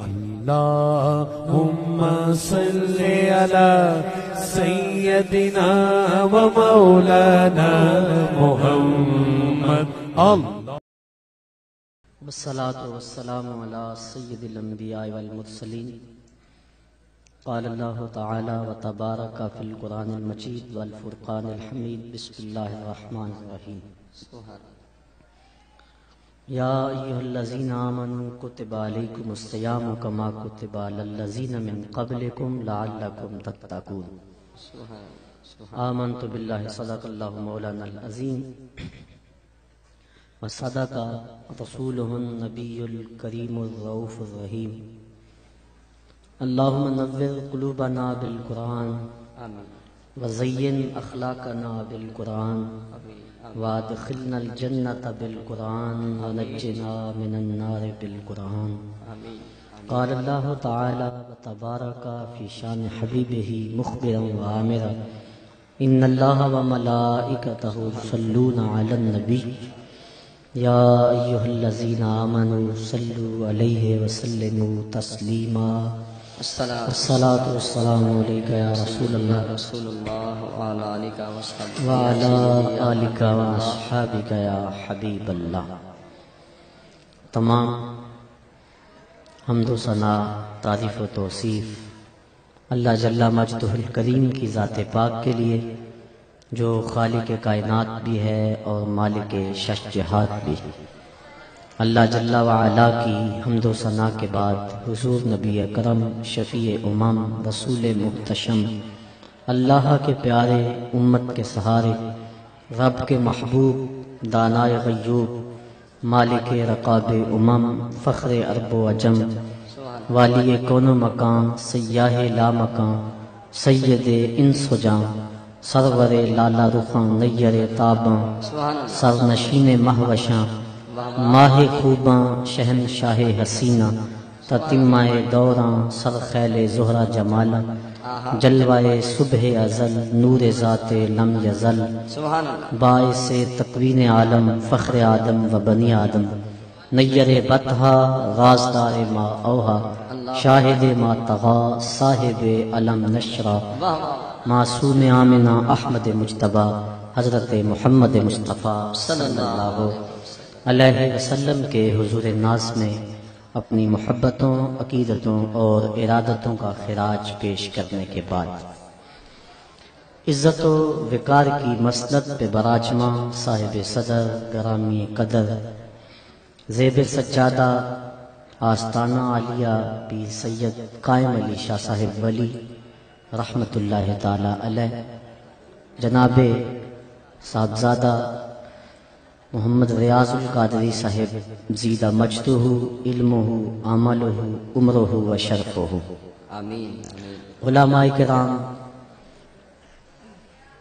اللهم صل على سيدنا ومولانا محمد والصلاة والسلام على سيد الأنبياء والمرسلين. قال الله تعالى وتبارك في القرآن المجيد والفرقان الحميد. بسم الله الرحمن الرحيم. يا أيها الذين آمنوا كتب عليكم الصيام كما كتب على الذين من قبلكم لعلكم تتقون. آمنت بالله صدق الله مولانا العظيم وصدق رسوله النبي الكريم الرؤوف الرحيم. اللهم نور قلوبنا بالقرآن وزين أخلاقنا بالقرآن وادخلنا الجنة بالقرآن ونجنا من النار بالقرآن. قال الله تعالى وتبارك في شان حبيبه مخبرا وآمرا إن الله وملائكته يصلون على النبي يا أيها الذين آمنوا صلوا عليه وسلموا تسليما. الصلاة والسلام عليك يا رسول الله وعلى آلك وأصحابك يا حبیب اللہ. تمام حمد و ثنا، تعریف و توصیف اللہ جل مجدہ الکریم کی ذات پاک کے لیے جو خالق کائنات بھی ہے اور مالک شش جہات بھی. اللہ جل وعلا کی حمد و ثنا کے بعد حضور نبی اکرم شفیع امم رسول محتشم اللہ کے پیارے امت کے سہارے رب کے محبوب دانائے غیوب مالک رقاب امم فخر عرب و عجم والی کون و مکان سیاہ لا مکان سید انس و جان سرور لالا رخاں نیر تاباں سرنشین مہوشاں ماہ خوباں شہنشاہ حسینہ تتمہ دوراں سرخیل زہرہ جمالا جلوہ صبح ازل نور ذات لم یزل باعث تکوین عالم فخر آدم و بنی آدم نیر بطحا غازدار ما اوہا شاہد ما تغا صاحب علم نشرہ معصوم آمنہ احمد مجتبہ حضرت محمد مصطفیٰ صلی اللہ علیہ وسلم کے حضور ناز میں اپنی محبتوں عقیدتوں اور ارادتوں کا خراج پیش کرنے کے بعد عزت و وقار کی مسند پہ براجماں صاحب صدر گرامی قدر زیب سجادہ آستانہ عالیہ پیر سید قائم علی شاہ صاحب ولی رحمت اللہ تعالی علیہ جناب صاحبزادہ محمد ریاض القادری صاحب زیدہ مجدہ علمہ عملہ عمرہ و شرفہ. علماء کرام،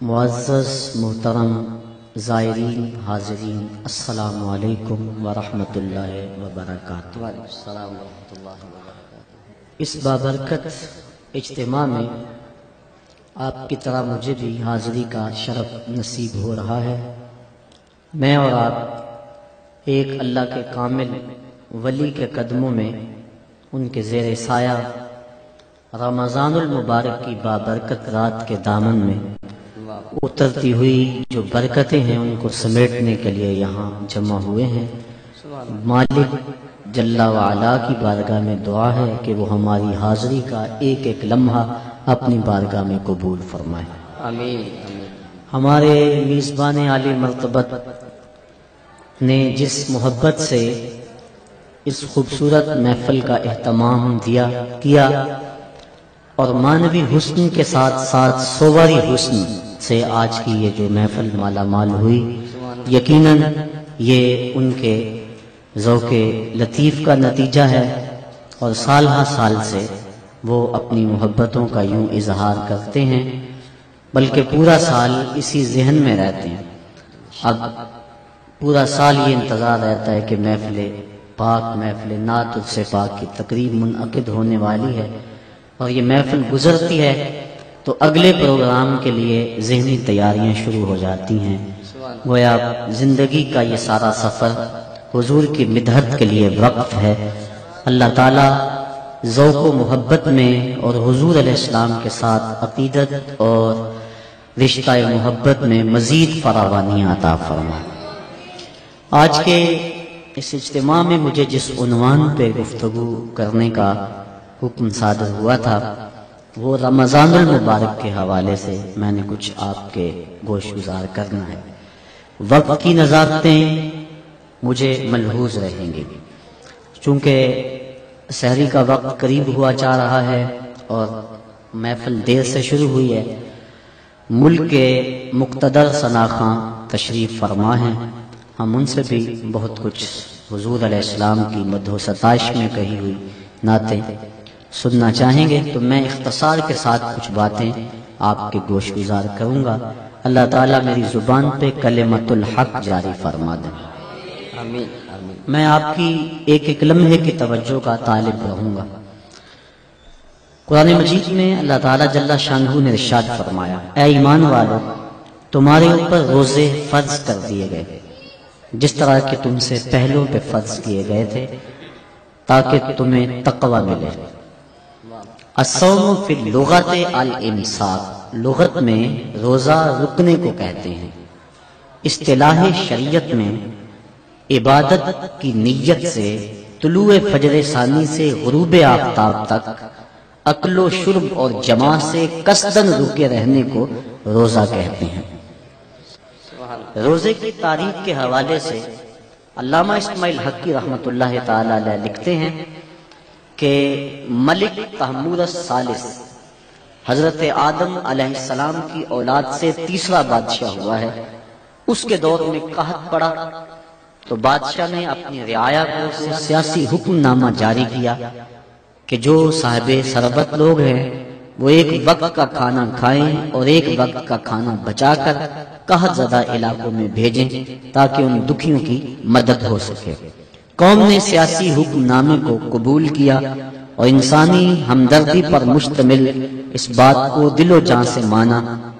معزز محترم زائرین حاضرین، السلام علیکم ورحمۃ اللہ وبرکاتہ. اس بابرکت اجتماع میں آپ کی طرح مجھے بھی حاضری کا شرف نصیب ہو رہا ہے. میں اور آپ ایک اللہ کے کامل ولی کے قدموں میں ان کے زیر سایہ رمضان المبارک کی بابرکت رات کے دامن میں اترتی ہوئی جو برکتیں ہیں ان کو سمیٹنے کے لیے یہاں جمع ہوئے ہیں. مالک جل وعلا کی بارگاہ میں دعا ہے کہ وہ ہماری حاضری کا ایک ایک لمحہ اپنی بارگاہ میں قبول فرمائے. آمین. ہمارے میزبان عالی مرتبت نے جس محبت سے اس خوبصورت محفل کا اہتمام کیا اور مانوی حسن کے ساتھ ساتھ صوری حسن سے آج کی یہ جو محفل مالا مال ہوئی، یقیناً یہ ان کے ذوق لطیف کا نتیجہ ہے اور سال ہر سال سے وہ اپنی محبتوں کا یوں اظہار کرتے ہیں، بلکہ پورا سال اسی ذہن میں رہتے ہیں. اب پورا سال یہ انتظار رہتا ہے کہ محفل پاک محفل نعت سے پاک کی تقریب منعقد ہونے والی ہے، اور یہ محفل گزرتی ہے تو اگلے پروگرام کے لیے ذہنی تیاریاں شروع ہو جاتی ہیں. گویا زندگی کا یہ سارا سفر حضور کی مدحت کے لیے وقف ہے. اللہ تعالیٰ ذوق و محبت میں اور حضور علیہ السلام کے ساتھ عقیدت اور رشتہ محبت میں مزید فراوانیاں عطا فرما۔ آج کے اس اجتماع میں مجھے جس عنوان پہ گفتگو کرنے کا حکم صادر ہوا تھا وہ رمضان المبارک کے حوالے سے میں نے کچھ آپ کے گوش گزار کرنا ہے۔ وقت کی نزاکتیں مجھے ملحوظ رہیں گی، چونکہ سحری کا وقت قریب ہوا جا رہا ہے اور محفل دیر سے شروع ہوئی ہے۔ ملک کے مقتدر ثناخواں تشریف فرما ہیں، ہم ان سے بھی بہت کچھ حضور علیہ السلام کی مدح و ستائش میں کہی ہوئی نعتیں سننا چاہیں گے، تو میں اختصار کے ساتھ کچھ باتیں آپ کے گوش گزار کروں گا۔ اللہ تعالیٰ میری زبان پہ کلمت الحق جاری فرما دیں۔ آمین آمین۔ میں آپ کی ایک ایک لمحے کی توجہ کا طالب رہوں گا۔ قرآن مجید میں اللہ تعالیٰ جل شانہ نے ارشاد فرمایا، اے ایمان والو، تمہارے اوپر روزے فرض کر دیے گئے جس طرح کہ تم سے پہلوں پہ فرض کیے گئے تھے تاکہ تمہیں تقوی ملے۔ الصوم فی اللغت الامساک، لغت میں روزہ رکنے کو کہتے ہیں۔ اصطلاح شریعت میں عبادت کی نیت سے طلوع فجر ثانی سے غروب آفتاب تک اکل و شرب اور جماع سے قصداً رکے رہنے کو روزہ کہتے ہیں۔ روزے کی تاریخ کے حوالے سے علامہ اسماعیل حقی رحمۃ اللہ تعالی علیہ لکھتے ہیں کہ ملک تحمور الثالث حضرت آدم علیہ السلام کی اولاد سے تیسرا بادشاہ ہوا ہے۔ اس کے دور میں قحط پڑا تو بادشاہ نے اپنی رعایا کو سیاسی حکم نامہ جاری کیا کہ جو صاحب ثروت لوگ ہیں وہ ایک وقت کا کھانا کھائیں اور ایک وقت کا کھانا بچا کر قحط زدہ علاقوں میں بھیجیں تاکہ ان دکھیوں کی مدد ہو سکے۔ قوم نے سیاسی حکم نامے کو قبول کیا اور انسانی ہمدردی پر مشتمل اس بات کو دل و جان سے مانا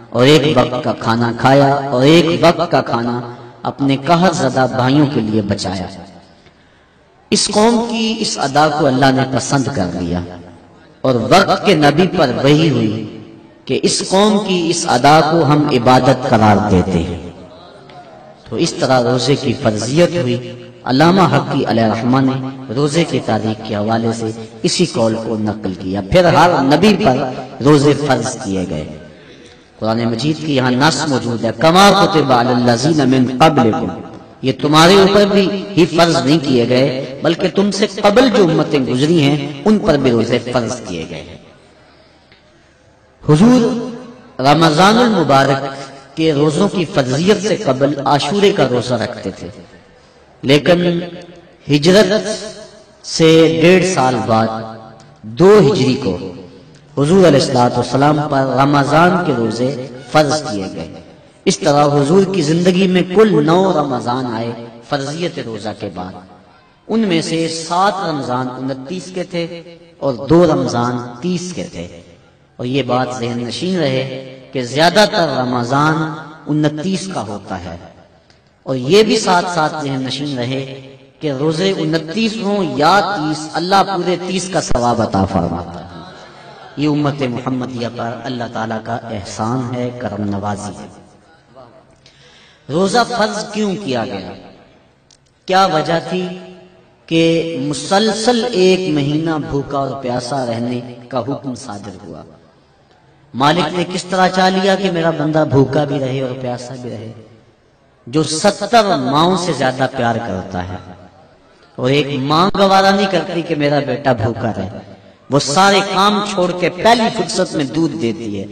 اور ایک وقت کا کھانا کھایا اور ایک وقت کا کھانا اپنے قحط زدہ بھائیوں کے لیے بچایا۔ اس قوم کی اس ادا کو اللہ نے پسند کر لیا اور وقت کے نبی پر وحی ہوئی کہ اس قوم کی اس ادا کو ہم عبادت قرار دیتے ہیں۔ تو اس طرح روزے کی فرضیت ہوئی۔ علامہ حقی علیہ رحمہ نے روزے کی تاریخ کے حوالے سے اسی قول کو نقل کیا۔ پھر ہر نبی پر روزے فرض کیے گئے۔ قرآن مجید کی یہاں نص موجود ہے، کما کتب علی الذین من قبلکم، یہ تمہارے اوپر بھی ہی فرض نہیں کیے گئے بلکہ تم سے قبل جو امتیں گزری ہیں ان پر بھی روزے فرض کیے گئے ہیں۔ حضور رمضان المبارک کے روزوں کی فرضیت سے قبل عاشورے کا روزہ رکھتے تھے، لیکن ہجرت سے 1.5 سال بعد 2 ہجری کو حضور علیہ السلام پر رمضان کے روزے فرض کیے گئے۔ اس طرح حضور کی زندگی میں کل 9 رمضان آئے فرضیت روزہ کے بعد۔ ان میں سے 7 رمضان 29 کے تھے اور 2 رمضان 30 کے تھے، اور یہ بات ذہن نشین رہے کہ زیادہ تر رمضان 29 کا ہوتا ہے، اور یہ بھی ساتھ ساتھ ذہن نشین رہے کہ روزے 29 ہوں یا 30، اللہ پورے 30 کا ثواب عطا فرماتا ہے۔ یہ امت محمدیہ پر اللہ تعالیٰ کا احسان ہے، کرم نوازی ہے۔ روزہ فرض کیوں کیا گیا؟ کیا وجہ تھی کہ مسلسل 1 مہینہ بھوکا اور پیاسا رہنے کا حکم صادر ہوا؟ مالک نے کس طرح چاہ لیا کہ میرا بندہ بھوکا بھی رہے اور پیاسا بھی رہے؟ جو 70 ماؤں سے زیادہ پیار کرتا ہے اور ایک ماں گوارا نہیں کرتی کہ میرا بیٹا بھوکا رہے، وہ سارے کام چھوڑ کے پہلی فرصت میں دودھ دیتی ہے۔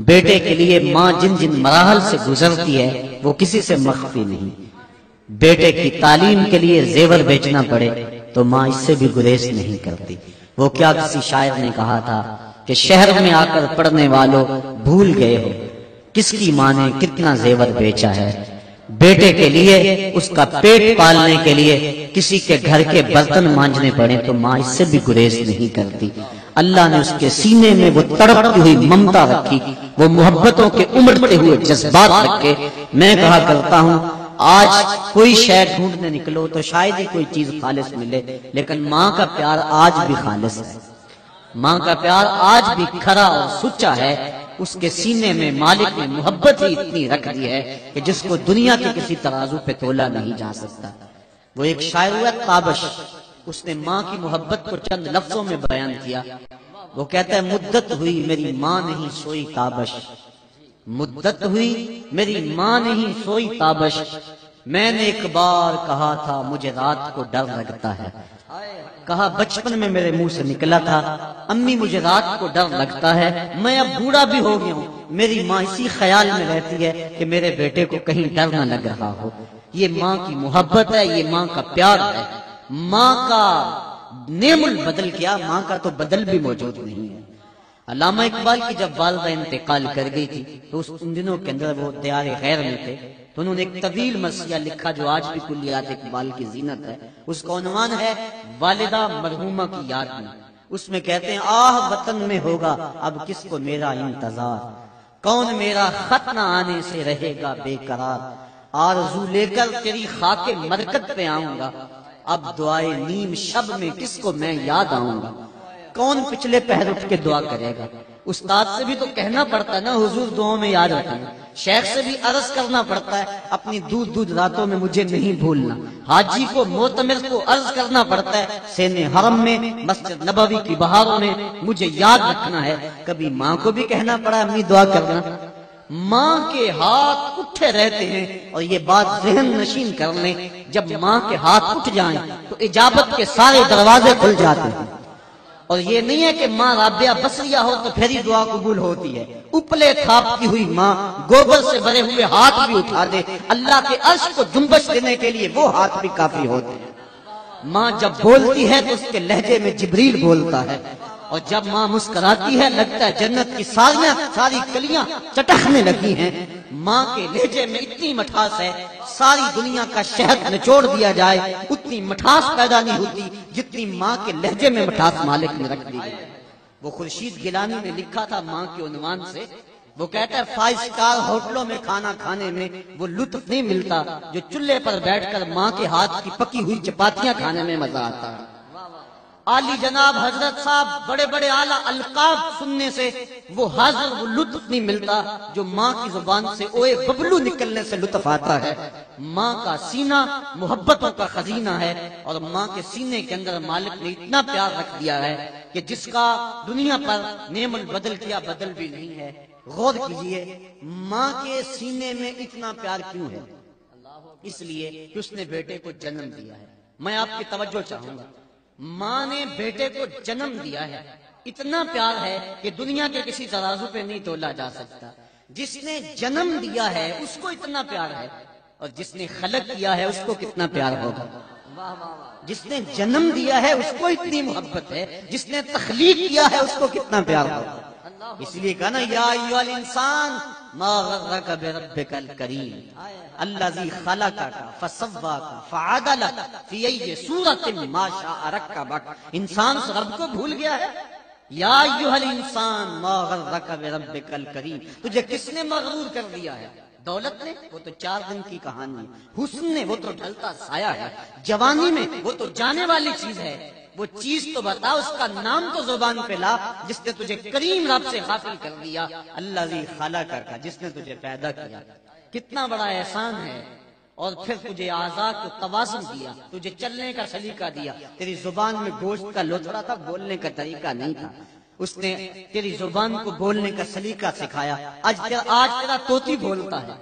بیٹے کے لیے ماں جن جن مراحل سے گزرتی ہے وہ کسی سے مخفی نہیں۔ بیٹے کی تعلیم کے لیے زیور بیچنا پڑے تو ماں اس سے بھی گریز نہیں کرتی۔ وہ کیا کسی شاعر نے کہا تھا کہ شہر میں آ کر پڑھنے والوں بھول گئے ہو کس کی ماں نے کتنا زیور بیچا ہے۔ بیٹے کے لیے، اس کا پیٹ پالنے کے لیے کسی کے گھر کے برتن مانجنے پڑے تو ماں اس سے بھی گریز نہیں کرتی۔ اللہ نے اس کے سینے میں وہ تڑپتی ہوئی ممتا رکھی، وہ محبتوں کے امڑتے ہوئے جذبات رکھے۔ میں کہا کرتا ہوں آج کوئی شے ڈھونڈنے نکلو تو شاید ہی کوئی چیز خالص ملے، لیکن ماں کا پیار آج بھی خالص ہے، ماں کا پیار آج بھی کھرا اور سچا ہے۔ اس کے سینے میں مالک نے محبت ہی اتنی رکھ دی ہے کہ جس کو دنیا کے کسی ترازو پہ تولا نہیں جا سکتا۔ وہ ایک شاعر ہوا تابش، اس نے ماں کی محبت کو چند لفظوں میں بیان کیا۔ وہ کہتا ہے مدت ہوئی میری ماں نہیں سوئی تابش، مدت ہوئی میری ماں نہیں سوئی تابش، میں نے ایک بار کہا تھا مجھے رات کو ڈر لگتا ہے، کہا بچپن میں میرے منہ سے نکلا تھا امی مجھے رات کو ڈر لگتا ہے، میں اب بوڑھا بھی ہو گیا ہوں، میری ماں اسی خیال میں رہتی ہے کہ میرے بیٹے کو کہیں ڈر نہ لگ رہا ہو۔ یہ ماں کی محبت ہے، یہ ماں کا پیار ہے۔ ماں کا نعم البدل کیا، ماں کا تو بدل بھی موجود نہیں ہے۔ علامہ اقبال کی جب والدہ انتقال کر گئی تھی تو ان دنوں کے اندر وہ دیار غیر میں تھے، تو انہوں نے ایک طویل مرثیہ لکھا جو آج بھی کلیات اقبال کی زینت ہے۔ اس کا عنوان ہے والدہ مرحومہ کی یاد میں۔ اس میں کہتے ہیں آہ وطن میں ہوگا اب کس کو میرا انتظار، کون میرا خط نہ آنے سے رہے گا بے قرار، آرزو لے کر تیری خاک مرکت پہ آؤں گا، اب دعائے نیم شب میں کس کو میں یاد آؤں گا، کون پچھلے پہر اٹھ کے دعا کرے گا۔ استاد سے بھی تو کہنا پڑتا ہے نا حضور دعاؤں میں یاد رکھنا، شیخ سے بھی عرض کرنا پڑتا ہے اپنی دودھ دودھ راتوں میں مجھے نہیں بھولنا، حاجی کو معتمر کو عرض کرنا پڑتا ہے سینے حرم میں مسجد نبوی کی بہاروں میں مجھے یاد رکھنا ہے۔ کبھی ماں کو بھی کہنا پڑا امی دعا کرنا۔ ماں کے ہاتھ اٹھے رہتے ہیں، اور یہ بات ذہن نشین کر لیں جب ماں کے ہاتھ اٹھ جائیں تو اجابت کے سارے دروازے کھل جاتے ہیں۔ اور یہ نہیں ہے کہ ماں رابعہ بصریہ ہو تو پھر ہی دعا قبول ہوتی ہے، اپلے تھاپتی ہوئی ماں گوبر سے بھرے ہوئے ہاتھ بھی اٹھا دے، اللہ کے عرش کو جنبش دینے کے لیے وہ ہاتھ بھی کافی ہوتے ہیں۔ ماں جب بولتی ہے تو اس کے لہجے میں جبریل بولتا ہے، اور جب ماں مسکراتی ہے لگتا ہے جنت کی ساری کلیاں چٹکنے لگی ہیں۔ ماں کے لہجے میں اتنی مٹھاس ہے ساری دنیا کا شہد نچوڑ دیا جائے اتنی مٹھاس پیدا نہیں ہوتی جتنی ماں کے لہجے میں مٹھاس مالک نے رکھ دی ہے۔ وہ خورشید گیلانی نے لکھا تھا ماں کے عنوان سے، وہ کہتا ہے 5 اسٹار ہوٹلوں میں کھانا کھانے میں وہ لطف نہیں ملتا جو چولہے پر بیٹھ کر ماں کے ہاتھ کی پکی ہوئی چپاتیاں کھانے میں مزہ آتا ہے۔ عالی جناب حضرت صاحب بڑے بڑے اعلیٰ القاب سننے سے وہ حاضر وہ لطف نہیں ملتا جو ماں کی زبان سے اوے ببلو نکلنے سے لطف آتا ہے۔ ماں کا سینہ محبتوں کا خزینہ ہے، اور ماں کے سینے کے اندر مالک نے اتنا پیار رکھ دیا ہے کہ جس کا دنیا پر نعم البدل کیا بدل بھی نہیں ہے۔ غور کیجئے ماں کے سینے میں اتنا پیار کیوں ہے؟ اس لیے کہ اس نے بیٹے کو جنم دیا ہے۔ میں آپ کی توجہ چاہوں گا، ماں نے بیٹے کو جنم دیا ہے، اتنا پیار ہے کہ دنیا کے کسی ترازو پہ نہیں تولا جا سکتا۔ جس نے جنم دیا ہے اس کو اتنا پیار ہے، اور جس نے خلق کیا ہے اس کو کتنا پیار ہوگا۔ جس نے جنم دیا ہے اس کو اتنی محبت ہے، جس نے تخلیق کیا ہے اس کو کتنا پیار ہوگا۔ اس لیے کہا نا یا ایھا الانسان ما غرک بربک الکریم الذی خلقک فسواک فعدلک فی ای صورت ما شاء رکبک۔ انسان اس رب کو بھول گیا ہے۔ یا ایھا الانسان ما غرک بربک الکریم، تجھے کس نے مغرور کر دیا ہے؟ دولت نے؟ وہ تو 4 دن کی کہانی ہے۔ حسن نے؟ وہ تو ڈھلتا سایہ ہے۔ جوانی میں؟ وہ تو جانے والی چیز ہے۔ وہ چیز تو بتا، اس کا نام تو زبان پہ لا جس نے تجھے کریم رب سے غافل کر دیا، الذی خلقک، جس نے تجھے پیدا کیا۔ کتنا بڑا احسان ہے۔ اور پھر تجھے اعضاء کو توازن دیا، تجھے چلنے کا سلیقہ دیا۔ تیری زبان میں گوشت کا لوتھڑا تھا، بولنے کا طریقہ نہیں تھا، اس نے تیری زبان کو بولنے کا سلیقہ سکھایا۔ آج تیرا طوطی بولتا ہے،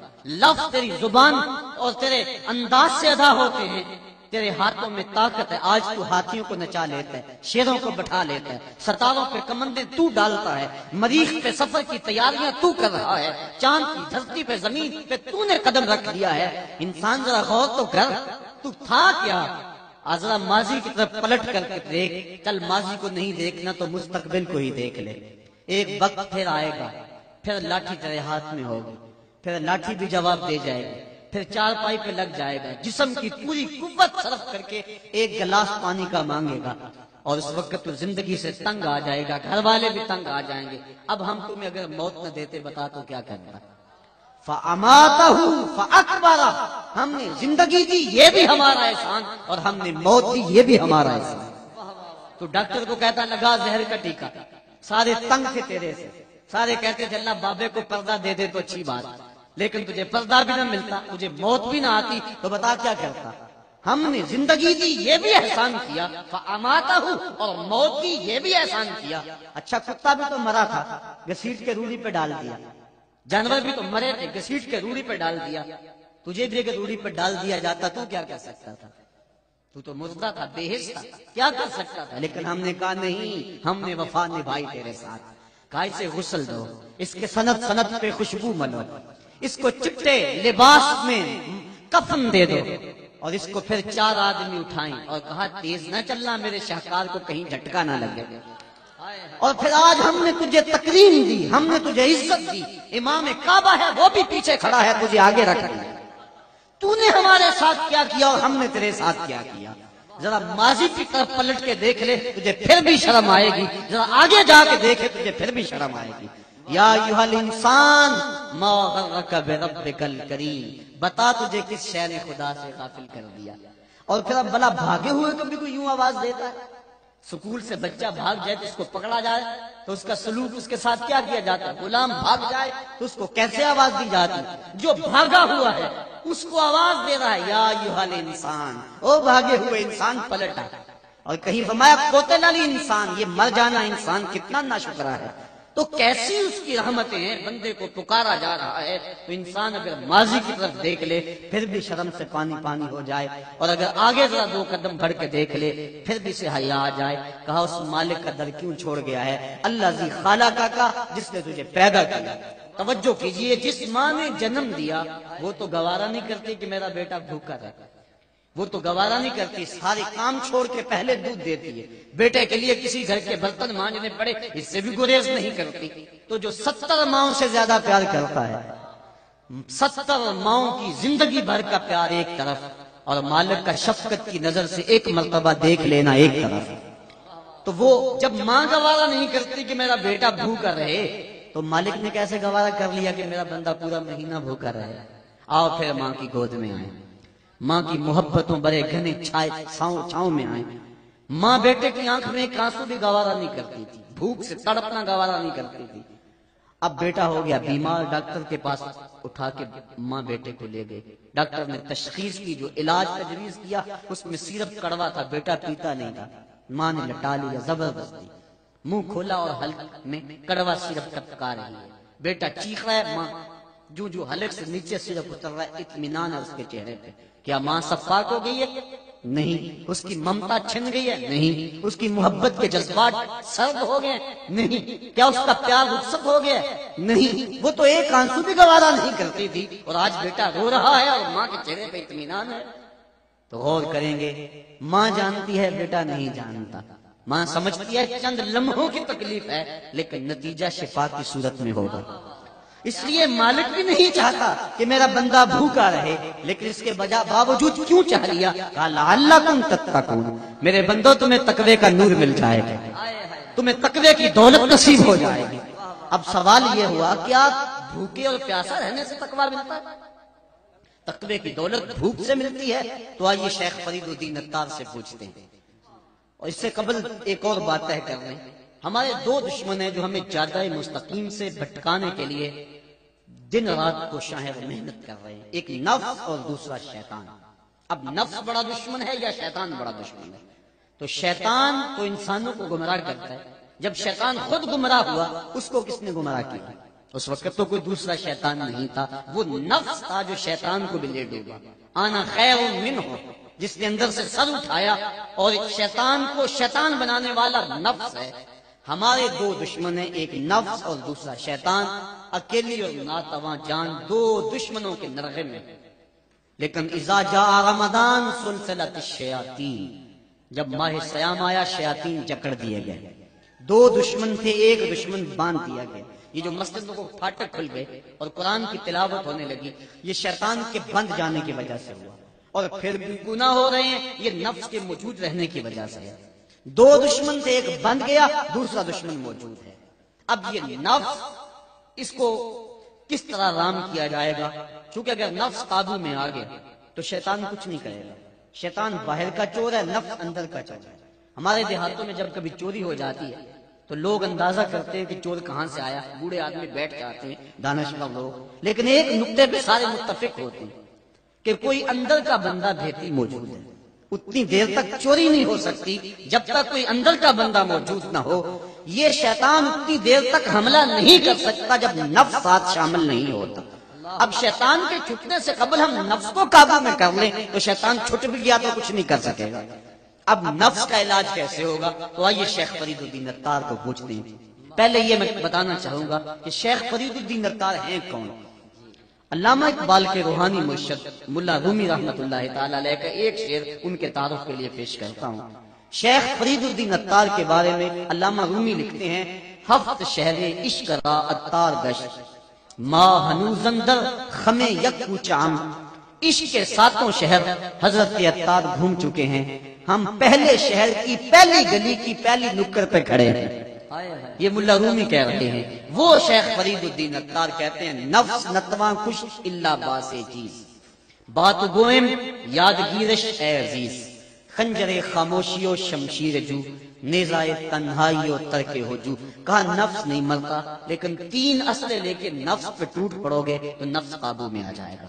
لفظ تیری زبان اور تیرے انداز سے ادا ہوتے ہیں۔ تیرے ہاتھوں میں طاقت ہے، آج تو ہاتھیوں کو نچا لیتا ہے، شیروں کو بٹھا لیتا ہے، ستاروں پہ کمندیں تو ڈالتا ہے، مریخ پہ سفر کی تیاریاں تو کر رہا ہے، چاند کی دھرتی پہ زمین پہ تو نے قدم رکھ دیا ہے۔ انسان ذرا غور تو کر، تو تھا کیا؟ ذرا ماضی کی طرف پلٹ کر کے دیکھ، کل ماضی کو نہیں دیکھنا تو مستقبل کو ہی دیکھ لے۔ ایک وقت پھر آئے گا، پھر لاٹھی تیرے ہاتھ میں ہوگی، پھر لاٹھی بھی جواب دے جائے گی، پھر 4 پائی پہ لگ جائے گا، جسم کی پوری قوت صرف کر کے 1 گلاس پانی کا مانگے گا، اور اس وقت تو زندگی سے تنگ آ جائے گا، گھر والے بھی تنگ آ جائیں گے۔ اب ہم تمہیں اگر موت نہ دیتے بتا تو کیا کرنا؟ فَأَمَاتَهُ فَأَكْبَرَ، ہم نے زندگی دی یہ بھی ہمارا احسان، اور ہم نے موت دی یہ بھی ہمارا احسان۔ تو ڈاکٹر کو کہتا لگا زہر کا ٹیکہ، سارے تنگ تھے تیرے سے، سارے کہتے تھے اللہ بابے کو پردہ دے دے تو اچھی بات، لیکن تجھے پردہ بھی نہ ملتا، تجھے موت بھی نہ آتی، تو بتا کیا کرتا؟ ہم نے زندگی دی یہ بھی احسان کیا، فَأَمَاتَهُ، اور موت دی یہ بھی احسان کیا۔ اچھا کتا بھی تو مرا تھا، گھسیٹ کے روڑی پہ ڈال دیا، جانور بھی تو مرے تھے، گھسیٹ کے روڑی پہ ڈال دیا، تجھے بھی اگر روڑی پہ ڈال دیا جاتا تو کیا کر سکتا تھا؟ تو تو مردہ تھا، بے حس تھا، کیا کر سکتا تھا؟ لیکن ہم نے کہا نہیں، ہم نے وفا نبھائی تیرے ساتھ، کہا اسے غسل دو، اس کے سنت سنت پہ خوشبو ملو، اس کو چٹے لباس میں کفن دے دو، اور اس کو پھر 4 آدمی اٹھائیں، اور کہا تیز نہ چلنا، میرے شاہکار کو کہیں جھٹکا نہ لگے۔ اور پھر آج ہم نے تجھے تکریم دی، ہم نے تجھے عزت دی، امام کعبہ ہے وہ بھی پیچھے کھڑا ہے، تجھے آگے رکھ لیا، تو نے ہمارے ساتھ کیا کیا اور ہم نے تیرے ساتھ کیا کیا۔ ذرا ماضی کی طرف پلٹ کے دیکھ لے، تجھے پھر بھی شرم آئے گی، ذرا آگے جا کے دیکھے، تجھے پھر بھی شرم آئے گی۔ یا ایھا الانسان ما غرک بربک الکریم، بتا تجھے کس شے نے خدا سے غافل کر دیا۔ اور پھر اب بلا بھاگے ہوئے کبھی کوئی یوں آواز دیتا ہے؟ سکول سے بچہ بھاگ جائے تو اس کو پکڑا جائے تو اس کا سلوک اس کے ساتھ کیا کیا جاتا ہے؟ غلام بھاگ جائے تو اس کو کیسے آواز دی جاتی؟ جو بھاگا ہوا ہے اس کو آواز دے رہا ہے، یا ایھا الانسان، او بھاگے ہوئے انسان پلٹ آ۔ اور کہیں فرمایا قتل الانسان، یہ مر جانا انسان کتنا ناشکرا ہے۔ تو کیسی اس کی رحمتیں ہیں، بندے کو پکارا جا رہا ہے تو انسان اگر ماضی کی طرف دیکھ لے پھر بھی شرم سے پانی پانی ہو جائے، اور اگر آگے ذرا 2 قدم بڑھ کے دیکھ لے پھر بھی سے حیا آ جائے۔ کہا اس مالک کا در کیوں چھوڑ گیا ہے؟ اللہ ذی خالق کا، جس نے تجھے پیدا کیا۔ توجہ کیجئے، جس ماں نے جنم دیا وہ تو گوارا نہیں کرتی کہ میرا بیٹا بھوکا رہے، وہ تو گوارا نہیں کرتی، سارے کام چھوڑ کے پہلے دودھ دیتی ہے، بیٹے کے لیے کسی گھر کے برتن مانجنے پڑے اس سے بھی گریز نہیں کرتی۔ تو جو 70 ماؤں سے زیادہ پیار کرتا ہے، 70 ماؤں کی زندگی بھر کا پیار ایک طرف، اور مالک کا شفقت کی نظر سے ایک مرتبہ دیکھ لینا ایک طرف، تو وہ جب ماں گوارا نہیں کرتی کہ میرا بیٹا بھوکا رہے تو مالک نے کیسے گوارا کر لیا کہ میرا بندہ پورا مہینہ بھوکا رہے؟ آؤ پھر ماں کی گود میں آئے، ماں کی محبتوں بڑے گھنے چھاؤں میں آئے۔ ماں بیٹے کی آنکھ میں ایک آنسو بھی گوارا نہیں کرتی تھی، بھوک سے تڑپنا گوارا نہیں کرتی تھی۔ اب بیٹا ہو گیا بیمار، ڈاکٹر کے پاس اٹھا کے ماں بیٹے کو لے گئے، ڈاکٹر نے تشخیص کی، جو علاج تجویز کیا اس میں سیرپ کڑوا تھا، بیٹا پیتا نہیں تھا، ماں نے لٹا لیا زبردستی، منہ کھولا اور حلق میں کڑوا سیرپ ٹپکا رہی ہے، بیٹا چیخ رہا ہے، ماں جو حلق سے نیچے سیرپ اتر رہا ہے، اطمینان ہے اس کے چہرے پہ۔ کیا ماں صفاک ہو گئی ہے؟ نہیں۔ اس کی ممتا چھن گئی ہے؟ نہیں۔ اس کی محبت کے جذبات سرد ہو گئے؟ نہیں۔ کیا اس کا پیار رخصت ہو گیا؟ نہیں۔ وہ تو ایک آنسو بھی گوارا نہیں کرتی تھی، اور آج بیٹا رو رہا ہے اور ماں کے چہرے پہ اطمینان ہے۔ تو غور کریں گے، ماں جانتی ہے بیٹا نہیں جانتا، ماں سمجھتی ہے چند لمحوں کی تکلیف ہے لیکن نتیجہ شفا کی صورت میں ہوگا۔ اس لیے مالک بھی نہیں چاہتا کہ میرا بندہ بھوکا رہے، لیکن اس کے باوجود کیوں چاہ لیا؟ کہا لعلکم تتقون، میرے بندو تمہیں تقوی کا نور مل جائے گا، تمہیں تقوی کی دولت نصیب ہو جائے گی۔ اب سوال یہ ہوا کہ آپ بھوکے اور پیاسا رہنے سے تقوی ملتا ہے؟ تقوی کی دولت بھوک سے ملتی ہے؟ تو آئیے شیخ فرید الدین عطار سے پوچھتے ہیں۔ اور اس سے قبل ایک اور بات طے کر لیں، ہمارے 2 دشمن ہیں جو ہمیں جادہ مستقیم سے بھٹکانے کے لیے دن رات کو شاہر محنت کر رہے ہیں، ایک نفس اور دوسرا شیطان۔ اب نفس بڑا دشمن ہے یا شیطان بڑا دشمن ہے؟ تو شیطان تو انسانوں کو گمراہ کرتا ہے، جب شیطان خود گمراہ ہوا اس کو کس نے گمراہ کیا؟ اس وقت تو کوئی دوسرا شیطان نہیں تھا، وہ نفس تھا جو شیطان کو بھی لے ڈوبا۔ آنا خیر منہ، جس نے اندر سے سر اٹھایا، اور شیطان کو شیطان بنانے والا نفس ہے۔ ہمارے 2 دشمن ہیں، ایک نفس اور دوسرا شیطان، اکیلی اور ناتواں جان 2 دشمنوں کے نرغے میں۔ لیکن اذا جاء رمضان سلسلۃ الشیاطین، جب ماہ سیام آیا شیاطین جکڑ دیے گئے۔ 2 دشمن تھے، ایک دشمن باندھ دیا گیا۔ یہ جو مسجدوں کو پھاٹک کھل گئے اور قرآن کی تلاوت ہونے لگی، یہ شیطان کے بند جانے کی وجہ سے ہوا، اور پھر بھی گناہ ہو رہے ہیں، یہ نفس کے موجود رہنے کی وجہ سے ہے۔ 2 دشمن تھے، ایک بند گیا، دوسرا دشمن موجود ہے۔ اب یہ نفس اس کو کس طرح رام کیا جائے گا، چونکہ اگر نفس قابو میں آ گیا تو شیطان کچھ نہیں کرے گا. شیطان باہر کا چور ہے، نفس اندر کا چور ہے. ہمارے دیہاتوں میں جب کبھی چوری ہو جاتی ہے تو لوگ اندازہ کرتے ہیں کہ چور کہاں سے آیا، بوڑھے آدمی بیٹھ جاتے ہیں دانشور لوگ، لیکن ایک نقطے پہ سارے متفق ہوتے ہیں کہ کوئی اندر کا بندہ بھیتی موجود ہے. اتنی دیر تک چوری نہیں ہو سکتی جب تک کوئی اندر کا بندہ موجود نہ ہو. یہ شیطان اتنی دیر تک حملہ نہیں کر سکتا جب نفس ساتھ شامل نہیں ہوتا. اب شیطان کے چھٹنے سے قبل ہم نفس کو قابو میں کر لیں تو شیطان چھٹ بھی گیا تو کچھ نہیں کر سکے گا. اب نفس کا علاج کیسے ہوگا؟ تو آئیے شیخ فرید الدین عطار کو پوچھتے ہیں. پہلے یہ میں بتانا چاہوں گا کہ شیخ فرید الدین عطار ہیں کون. علامہ اقبال کے روحانی مرشد ملا رومی رحمۃ اللہ تعالی علیہ کا ایک شعر ان کے تعارف کے لیے پیش کرتا ہوں. شیخ فرید الدین عطار کے بارے میں علامہ رومی لکھتے ہیں: ہفت شہر عشق را عطار گشت، ماہ ہنوزندر خم یک کوچام. عشق کے ساتوں شہر حضرت عطار گھوم چکے ہیں، ہم پہلے شہر کی پہلی گلی کی پہلی نکڑ پہ کھڑے ہیں. یہ ملا رومی کہہ رہے ہیں. وہ شیخ فرید الدین عطار کہتے ہیں: نفس نتواں کش الا باس چیز، بات گوئم یادگیرش اے عزیز. خنجر خاموشی و شمشیر جو، نیزائے تنہائی و ترک ہجو. کہا نفس نہیں مرتا، لیکن تین اسلحے لے کے نفس پہ ٹوٹ پڑو گے تو نفس قابو میں آ جائے گا.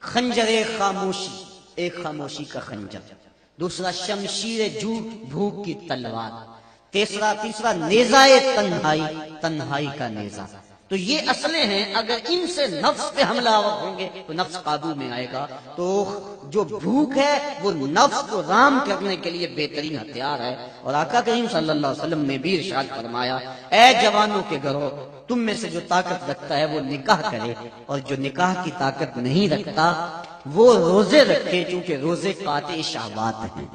خنجر خاموشی، ایک خاموشی کا خنجر. دوسرا شمشیر جو، بھوک کی تلوار. تیسرا نیزائے تنہائی، تنہائی کا نیزا. تو یہ اسلحے ہیں، اگر ان سے نفس پہ حملہ ہوں گے تو نفس قابو میں آئے گا. تو جو بھوک ہے وہ نفس کو رام کرنے کے لیے بہترین ہتھیار ہے. اور آقا کریم صلی اللہ علیہ وسلم نے بھی ارشاد فرمایا: اے جوانوں کے گروہ، تم میں سے جو طاقت رکھتا ہے وہ نکاح کرے، اور جو نکاح کی طاقت نہیں رکھتا وہ روزے رکھے، چونکہ روزے قاطع شہوات ہیں.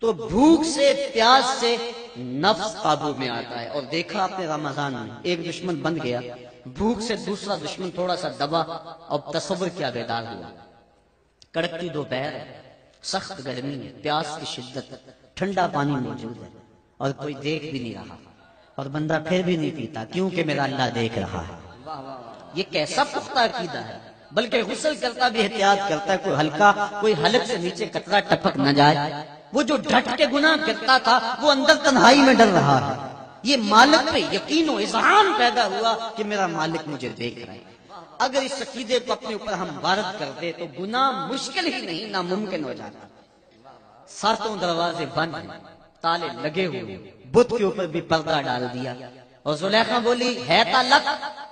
تو بھوک سے، پیاس سے نفس قابو میں آتا ہے. اور دیکھا آپ نے رمضان میں ایک دشمن بن گیا، بھوک سے دوسرا دشمن تھوڑا سا دبا، اور تصور کیا بیدار ہوا. کڑکتی دوپہر ہے، سخت گرمی ہے، پیاس کی شدت، ٹھنڈا پانی موجود ہے اور کوئی دیکھ بھی نہیں رہا، اور بندہ پھر بھی نہیں پیتا کیونکہ میرا اللہ دیکھ رہا ہے. یہ کیسا پختہ عقیدہ ہے. بلکہ غسل کرتا بھی احتیاط کرتا ہے، کوئی ہلکا، کوئی حلق سے نیچے قطرہ ٹپک نہ جائے. وہ جو ڈٹ کے گناہ کرتا تھا وہ اندر تنہائی میں ڈر رہا ہے. یہ مالک پہ یقین و اذعان پیدا ہوا کہ میرا مالک مجھے دیکھ رہا ہے. اگر اس عقیدے کو اپنے اوپر ہم وارد کر دے تو گناہ مشکل ہی نہیں، ناممکن ہو جاتا. ساتوں دروازے بند ہیں، تالے لگے ہوئے، بت کے اوپر بھی پردہ ڈال دیا. اور زلیخا بولی: ہے تعلق،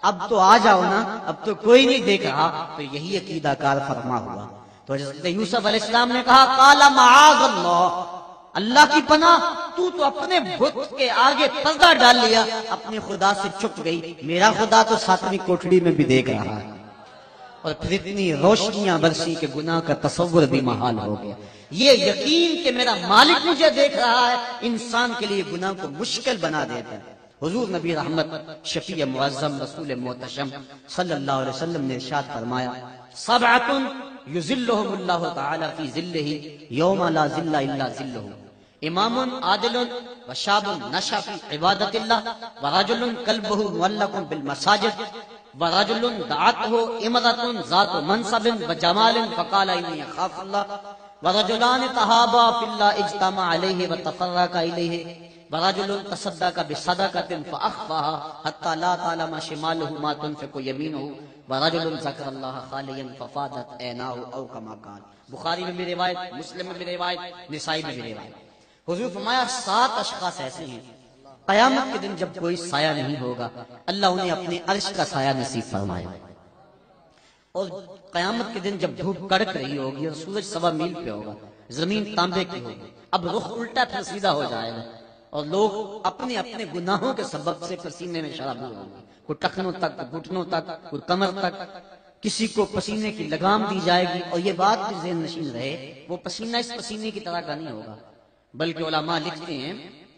اب تو آ جاؤ نا، اب تو کوئی نہیں دیکھ رہا. تو یہی عقیدہ کار فرما ہوا. تو حضرت یوسف علیہ السلام نے کہا: قال معاذ اللہ، اللہ کی پناہ، تو اپنے بت کے آگے پردہ ڈال لیا، اپنے خدا سے چھپ گئی، میرا خدا تو ساتویں کوٹڑی میں بھی دیکھ رہا ہے. اور پھر اتنی روشنیاں برسی کہ گناہ کا تصور بھی محال ہو گیا. یہ یقین کہ میرا مالک مجھے دیکھ رہا ہے انسان کے لیے گناہ کو مشکل بنا دیتا ہے. حضور نبی رحمت شفیع معظم رسول محتشم صلی اللہ علیہ وسلم نے ارشاد فرمایا: سبعۃ یظلھم اللہ تعالی فی ظلہ یوم لا ظل الا ظلہ، امام عادل وشاب نشأ فی عبادت اللہ، ورجل قلبہ معلق بالمساجد، ورجل دعته امرأة ذات منصب وجمال فقال انی اخاف اللہ، ورجلان تحابا فی اللہ اجتمع علیہ وتفرقا الیہ، ورجل تصدق بصدقة فأخفاها حتى لا تعلم شماله ما تنفق يمينه، ورجل ذكر الله خاليا ففاضت عيناه او كما قال. بخاری میں بھی روایت، مسلم میں بھی روایت، نسائی میں بھی روایت. حضور فرمایا 7 اشخاص ایسے ہیں قیامت کے دن جب کوئی سایہ نہیں ہوگا، اللہ انہیں اپنے عرش کا سایہ نصیب فرمائے. اور قیامت کے دن جب دھوپ کڑک رہی ہوگی اور سورج 1.25 میل پہ ہوگا، زمین تانبے کی ہوگی، اب رخ الٹا پھر سیدھا ہو جائے گا، اور لوگ اپنے اپنے گناہوں کے سبب سے پسینے میں شرابور ہوں گے. کوئی ٹخنوں تک، گھٹنوں تک، کوئی کمر تک، کسی کو پسینے کی لگام دی جائے گی. اور یہ بات بھی ذہن نشین رہے، وہ پسینہ اس پسینے کی طرح کا نہیں ہوگا، بلکہ علماء لکھتے ہیں،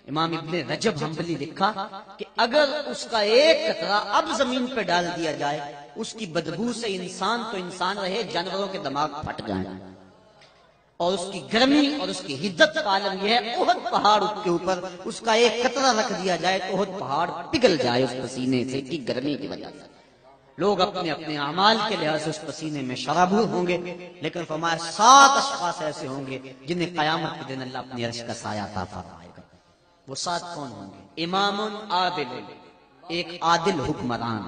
امام ابن رجب حنبلی لکھا کہ اگر اس کا ایک قطرہ اب زمین پہ ڈال دیا جائے، اس کی بدبو سے انسان تو انسان رہے، جانوروں کے دماغ پھٹ جائیں. اور اس کی گرمی اور اس کی حدت کا عالم یہ ہے، احد پہاڑ کے اوپر اس کا ایک قطرہ رکھ دیا جائے تو احد پہاڑ پگھل جائے اس پسینے سے کی گرمی کی وجہ سے. لوگ اپنے اپنے اعمال کے لحاظ سے اس پسینے میں شرابور ہوں گے، لیکن فرمایا 7 اشخاص ایسے ہوں گے جنہیں قیامت کے دن اللہ اپنی عرش کا سایہ عطا فرمائے گا۔ وہ 7 کون ہوں گے؟ امام عادل، ایک عادل حکمران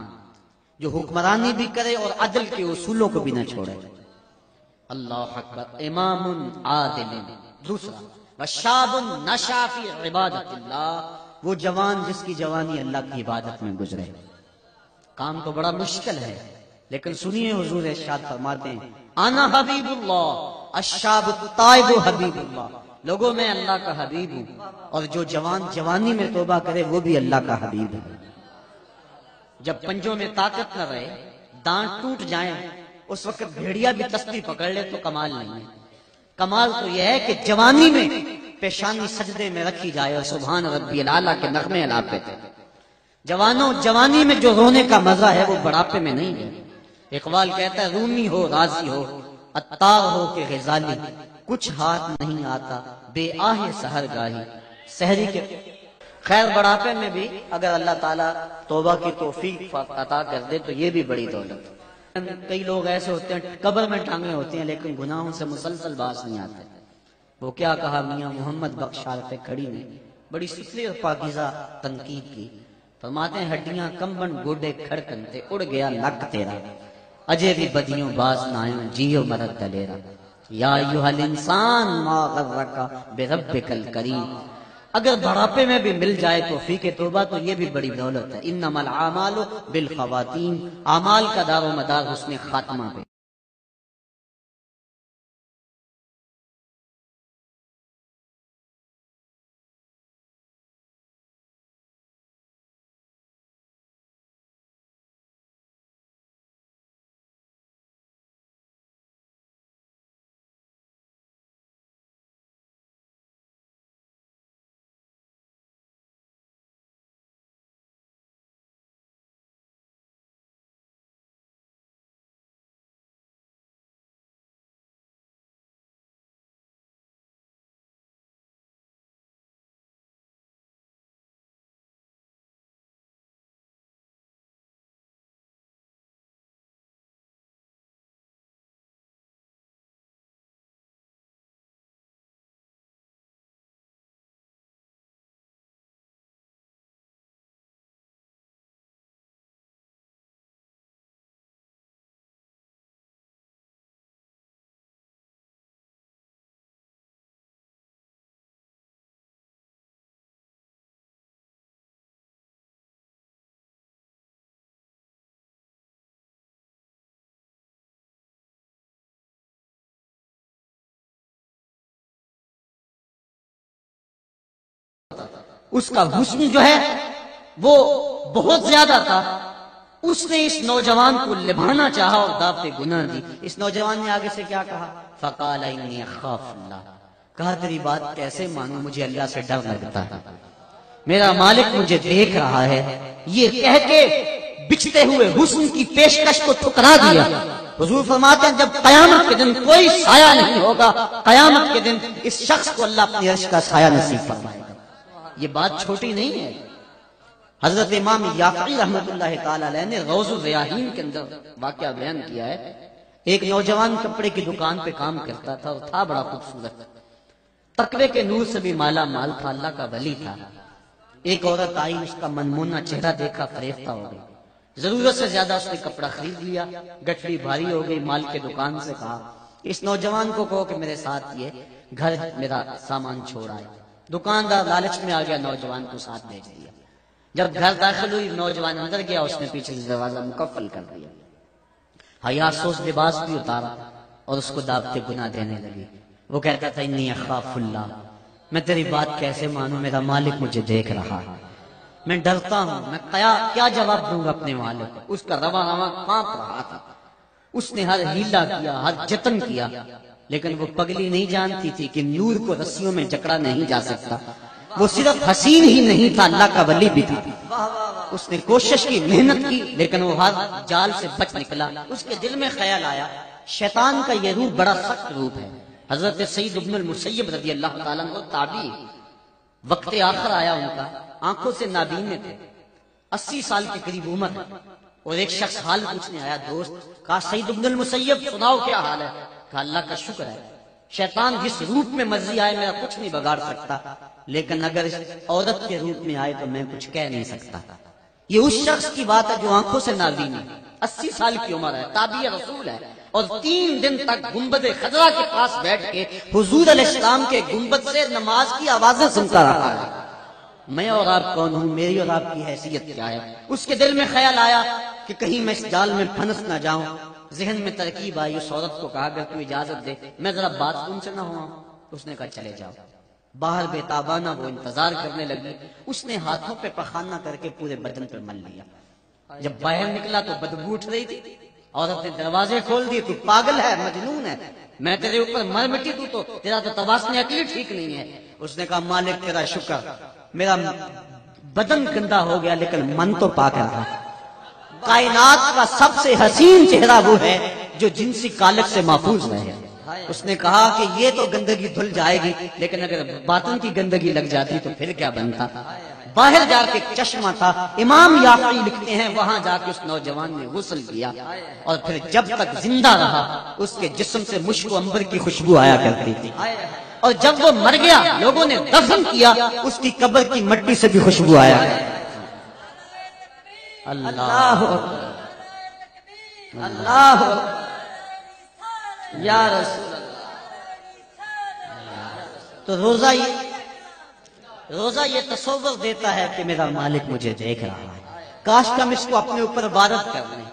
جو حکمرانی بھی کرے اور عدل کے اصولوں کو بھی نہ چھوڑے۔ اللہ اکبر، امام عادل۔ دوسرا، وشاب نشا فی عبادت اللہ، وہ جوان جس کی جوانی اللہ کی عبادت میں گزرے۔ کام تو بڑا مشکل ہے، لیکن سنیے حضور ارشاد فرماتے ہیں انا حبیب اللہ الشاب الطائب حبیب اللہ، لوگوں میں اللہ کا حبیب ہوں، اور جو جوان جوانی میں توبہ کرے وہ بھی اللہ کا حبیب ہے۔ جب پنجوں میں طاقت نہ رہے، دانت ٹوٹ جائیں، اس وقت بھیڑیا بھی تسبیح پکڑ لے تو کمال نہیں ہے۔ کمال تو یہ ہے کہ جوانی میں پیشانی سجدے میں رکھی جائے اور سبحان ربی الاعلیٰ کے نغمے الاپے تھے۔ جوانوں، جوانی میں جو رونے کا مزہ ہے وہ بڑھاپے میں نہیں ہے۔ اقبال کہتا ہے رومی ہو راضی ہو عطار ہو کہ غزالی، کچھ ہاتھ نہیں آتا بے آہ سحر گاہی، سحری کے خیر بڑھاپے میں بھی اگر اللہ تعالیٰ توبہ کی توفیق عطا کر دے تو یہ بھی بڑی دولت۔ کئی لوگ ایسے ہوتے ہیں قبر میں ٹانگیں ہوتی ہیں لیکن گناہوں سے مسلسل باز نہیں آتے۔ وہ کیا کہا میاں محمد بخش عارف کھڑی نے، بڑی ستھری اور پاکیزہ تنقید کی۔ فرماتے ہیں ہڈیاں کمبن گوڈے کھڑکنتے، اڑ گیا لک تیرا، اجے بھی بدیوں باز نہ آئیں جیو مرد دلیرا، یا ایھا الانسان ما غرک بربک الکریم۔ اگر بڑھاپے میں بھی مل جائے توفیق توبہ تو یہ بھی بڑی دولت ہے۔ انما الاعمال بالخواتیم، اعمال کا دار و مدار حسن خاتمہ پہ۔ اس کا حسن جو ہے وہ بہت زیادہ تھا، اس نے اس نوجوان کو لبھانا چاہا اور دعوت گناہ دی۔ اس نوجوان نے آگے سے کیا کہا؟ فقال انی اخاف اللہ، کہا تیری بات کیسے مانوں، مجھے اللہ سے ڈر لگتا ہے، میرا مالک مجھے دیکھ رہا ہے۔ یہ کہہ کے بچھتے ہوئے حسن کی پیشکش کو ٹھکرا دیا۔ حضور فرماتے ہیں جب قیامت کے دن کوئی سایہ نہیں ہوگا، قیامت کے دن اس شخص کو اللہ اپنی عرش کا سایہ نصیب فرمائے گا۔ یہ بات چھوٹی نہیں ہے۔ حضرت امام یافعی رحمۃ اللہ تعالی علیہ نے روض الریاحین کے اندر واقعہ بیان کیا ہے۔ ایک نوجوان کپڑے کی دکان پہ کام کرتا تھا اور تھا بڑا خوبصورت، تقوی کے نور سے بھی مالا مال تھا، اللہ کا ولی تھا۔ ایک عورت آئی، اس کا منمونا چہرہ دیکھا فریفتہ ہو گئی، ضرورت سے زیادہ اس نے کپڑا خرید لیا، گٹھڑی بھاری ہو گئی، مال کے دکان سے کہا اس نوجوان کو کہو کہ میرے ساتھ یہ گھر میرا سامان چھوڑ آئے۔ دکاندار لالچ میں آ گیا، نوجوان کو ساتھ بھیج دیا۔ جب گھر داخل ہوئی، نوجوان اندر گیا، اس نے پیچھے سے دروازہ مقفل کر دیا، حیا سوز لباس بھی اتارا اور اس کو دعوت گناہ دینے لگی۔ وہ کہتا تھا انی اخاف اللہ، میں تیری بات کیسے مانوں، میرا مالک مجھے دیکھ رہا ہے، میں ڈرتا ہوں، میں کیا جواب دوں گا اپنے مالک کو۔ اس کا رواں کانپ رہا تھا، اس نے ہر ہیلا کیا، ہر جتن کیا، لیکن وہ پگلی نہیں جانتی تھی کہ نور کو رسیوں میں جکڑا نہیں جا سکتا۔ وہ صرف حسین ہی نہیں تھا، اللہ کا ولی بھی تھا۔ اس نے کوشش کی، محنت کی، لیکن وہ ہر جال سے بچ نکلا۔ اس کے دل میں خیال آیا شیطان کا یہ روپ بڑا سخت روپ ہے۔ حضرت سعید ابن المسیب رضی اللہ تعالیٰ عنہ تابعی، وقت آخر آیا ان کا، آنکھوں سے نابینے تھے، 80 سال کے قریب عمر، اور ایک شخص حال پوچھنے آیا، دوست کہا سعید بن المسیب سناؤ کیا حال ہے؟ کہا اللہ کا شکر ہے، شیطان جس روپ میں مرضی آئے میرا کچھ نہیں بگاڑ سکتا، لیکن اگر اس عورت کے روپ میں آئے تو میں کچھ کہہ نہیں سکتا۔ یہ اس شخص کی بات ہے جو آنکھوں سے نابین ہے، 80 سال کی عمر ہے، تابع رسول ہے، اور 3 دن تک گنبد خضرا کے پاس بیٹھ کے حضور علیہ السلام کے گنبد سے نماز کی آوازیں سنتا رہا ہے۔ میں اور آپ کون ہوں، میری اور آپ کی حیثیت کیا ہے؟ اس کے دل میں خیال آیا کہ کہیں میں اس جال میں پھنس نہ جاؤں۔ ذہن میں ترکیب آئی، اس عورت کو کہا اگر تو اجازت دے میں ذرا بات تم سے نہ ہوا۔ اس نے کہا چلے جاؤ۔ باہر بے تابانہ وہ انتظار کرنے لگی۔ اس نے ہاتھوں پہ پخانہ کر کے پورے بدن پہ مل لیا۔ جب باہر نکلا تو بدبو اٹھ رہی تھی۔ عورت نے دروازے کھول دیے، تو پاگل ہے، مجنون ہے، میں تیرے اوپر مر مٹی دوں تو تیرا تو تواسن عقلی ٹھیک نہیں ہے۔ اس نے کہا مالک تیرا شکر، میرا بدن گندا ہو گیا لیکن من تو پاک رہا۔ کائنات کا سب سے حسین چہرہ وہ ہے جو جنسی کالک سے محفوظ رہے۔ اس نے کہا کہ یہ تو گندگی دھل جائے گی، لیکن اگر باطن کی گندگی لگ جاتی تو پھر کیا بنتا۔ باہر جا کے چشمہ تھا، امام یافعی لکھتے ہیں وہاں جا کے اس نوجوان نے غسل کیا، اور پھر جب تک زندہ رہا اس کے جسم سے مشک و عنبر کی خوشبو آیا کرتی تھی، اور جب وہ مر گیا لوگوں نے دفن کیا اس کی قبر کی مٹی سے بھی خوشبو آیا۔ اللہ اللہ یا رسول اللہ۔ تو روزہ یہ تصور دیتا ہے کہ میرا مالک مجھے دیکھ رہا ہے، کاش کہ ہم اس کو اپنے اوپر عبادت کر لیں۔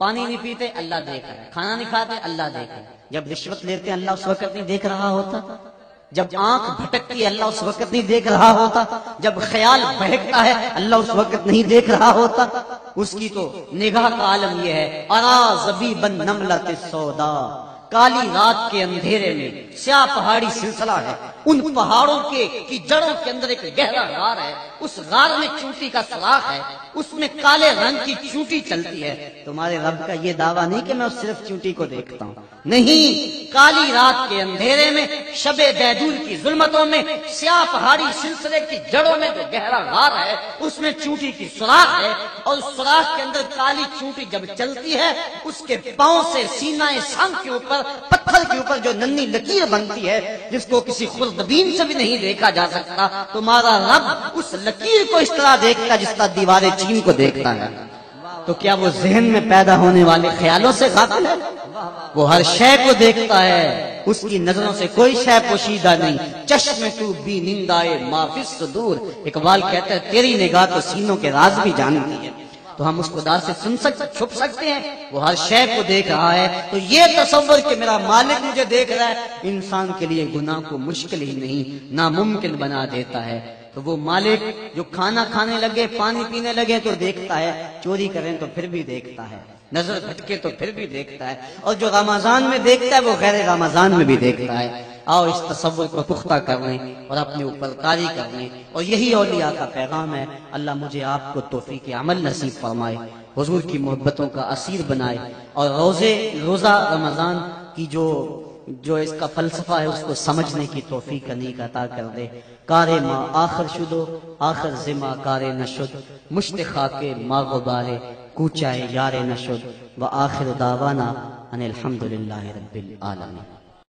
پانی نہیں پیتے اللہ دیکھ رہا ہے، کھانا نہیں کھاتے اللہ دیکھ رہا ہے، جب رشوت لیتے ہیں اللہ اس وقت نہیں دیکھ رہا ہوتا، جب آنکھ بھٹکتی ہے اللہ اس وقت نہیں دیکھ رہا ہوتا، جب خیال بہکتا ہے اللہ اس وقت نہیں دیکھ رہا ہوتا۔ اس کی تو نگاہ کا عالم یہ ہے، ارا زبیبا نملۃ السودا، کالی رات کے اندھیرے میں سیاہ پہاڑی سلسلہ ہے، ان پہاڑوں کی جڑوں کے اندر ایک گہرا غار ہے، اس غار میں چونٹی کا سراخ ہے، اس میں کالے رنگ کی چونٹی چلتی ہے۔ تمہارے رب کا یہ دعویٰ نہیں کہ میں صرف چونٹی کو دیکھتا ہوں، نہیں، کالی رات کے اندھیرے میں شب دیدور کی ظلمتوں میں سیاہ پہاڑی سلسلے کی جڑوں میں جو گہرا غار ہے اس میں چونٹی کی سوراخ ہے، اور اس سوراخ کے اندر کالی چونٹی جب چلتی ہے اس کے پاؤں سے سینہ سنگ کے اوپر پتھر کے اوپر جو ننھی لکیر بنتی ہے جس کو کسی خوردبین سے بھی نہیں دیکھا جا سکتا، تمہارا رب اس لکیر کو اس طرح دیکھتا جس طرح دیوار چین کو دیکھتا ہے۔ تو کیا وہ ذہن میں پیدا ہونے والے خیالوں سے غافل ہے؟ وہ ہر شے کو دیکھتا ہے، اس کی نظروں سے کوئی شے پوشیدہ نہیں۔ چشم تو بھی نندائے ما فی الصدور، اقبال کہتا ہے تیری نگاہ تو سینوں کے راز بھی جانتی ہے۔ تو ہم اس خدا سے چھپ سکتے ہیں؟ وہ ہر شے کو دیکھ رہا ہے۔ تو یہ تصور کہ میرا مالک مجھے دیکھ رہا ہے انسان کے لیے گناہ کو مشکل ہی نہیں ناممکن بنا دیتا ہے۔ تو وہ مالک جو کھانا کھانے لگے پانی پینے لگے تو دیکھتا ہے، چوری کریں تو پھر بھی دیکھتا ہے، نظر بھٹکے تو پھر بھی دیکھتا ہے، اور جو رمضان میں دیکھتا ہے وہ غیر رمضان میں بھی دیکھتا ہے۔ آؤ اس تصور کو پختہ کر لیں اور اپنے اوپر کاری کر لیں، اور یہی اولیاء کا پیغام ہے۔ اللہ مجھے آپ کو توفیق عمل نصیب فرمائے، حضور کی محبتوں کا اسیر بنائے، اور روزہ رمضان کی جو اس کا فلسفہ ہے اس کو سمجھنے کی توفیق انیق عطا کر دے۔ کارے ماں آخر شدو آخر زما کارے نشد، مشت خاکے ماں غبارے کوچائے یارے نشد، و آخر دعوانا ان الحمدللہ رب العالمین۔